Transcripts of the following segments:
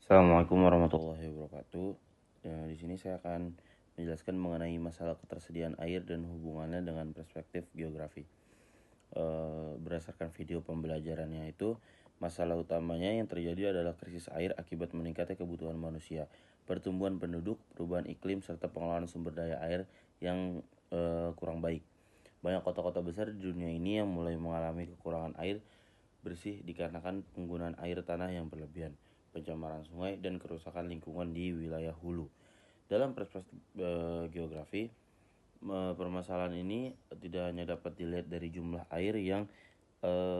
Assalamualaikum warahmatullahi wabarakatuh. Di sini saya akan menjelaskan mengenai masalah ketersediaan air dan hubungannya dengan perspektif geografi. Berdasarkan video pembelajarannya itu, masalah utamanya yang terjadi adalah krisis air akibat meningkatnya kebutuhan manusia, pertumbuhan penduduk, perubahan iklim, serta pengelolaan sumber daya air yang kurang baik. Banyak kota-kota besar di dunia ini yang mulai mengalami kekurangan air bersih dikarenakan penggunaan air tanah yang berlebihan, pencemaran sungai, dan kerusakan lingkungan di wilayah hulu. Dalam perspektif geografi, permasalahan ini tidak hanya dapat dilihat dari jumlah air yang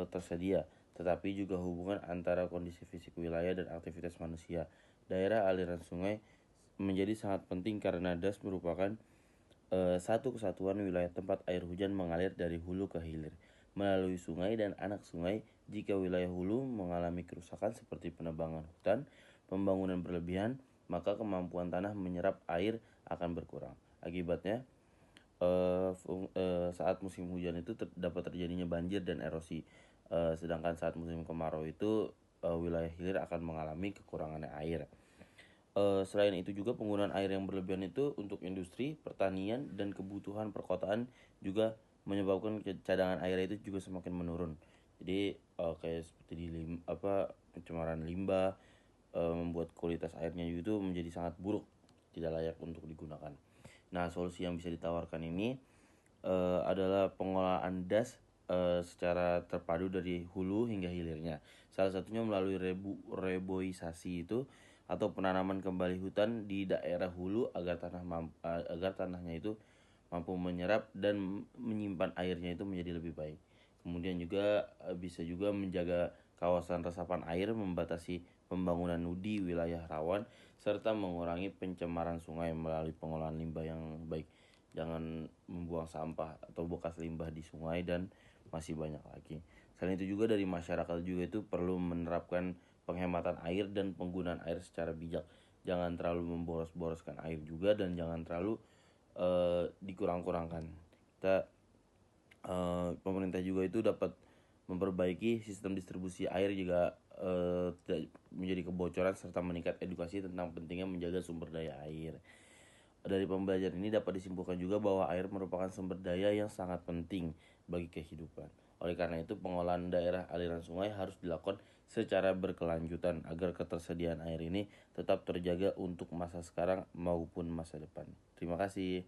tersedia, tetapi juga hubungan antara kondisi fisik wilayah dan aktivitas manusia. Daerah aliran sungai menjadi sangat penting karena das merupakan satu kesatuan wilayah tempat air hujan mengalir dari hulu ke hilir melalui sungai dan anak sungai. Jika wilayah hulu mengalami kerusakan seperti penebangan hutan, pembangunan berlebihan, maka kemampuan tanah menyerap air akan berkurang. Akibatnya, saat musim hujan itu dapat terjadinya banjir dan erosi. Sedangkan saat musim kemarau itu wilayah hilir akan mengalami kekurangan air. Selain itu juga penggunaan air yang berlebihan itu untuk industri, pertanian, dan kebutuhan perkotaan juga menyebabkan cadangan air itu juga semakin menurun. Jadi kayak seperti pencemaran limbah membuat kualitas airnya itu menjadi sangat buruk, tidak layak untuk digunakan. Nah, solusi yang bisa ditawarkan ini adalah pengolahan das secara terpadu dari hulu hingga hilirnya. Salah satunya melalui reboisasi itu atau penanaman kembali hutan di daerah hulu agar tanahnya itu mampu menyerap dan menyimpan airnya itu menjadi lebih baik. Kemudian juga bisa juga menjaga kawasan resapan air, membatasi pembangunan di wilayah rawan, serta mengurangi pencemaran sungai melalui pengolahan limbah yang baik. Jangan membuang sampah atau bekas limbah di sungai dan masih banyak lagi. Selain itu juga dari masyarakat juga itu perlu menerapkan penghematan air dan penggunaan air secara bijak. Jangan terlalu memboros-boroskan air juga dan jangan terlalu dikurang-kurangkan. Pemerintah juga itu dapat memperbaiki sistem distribusi air jika tidak menjadi kebocoran serta meningkat edukasi tentang pentingnya menjaga sumber daya air. Dari pembelajaran ini dapat disimpulkan juga bahwa air merupakan sumber daya yang sangat penting bagi kehidupan. Oleh karena itu, pengolahan daerah aliran sungai harus dilakukan secara berkelanjutan agar ketersediaan air ini tetap terjaga untuk masa sekarang maupun masa depan. Terima kasih.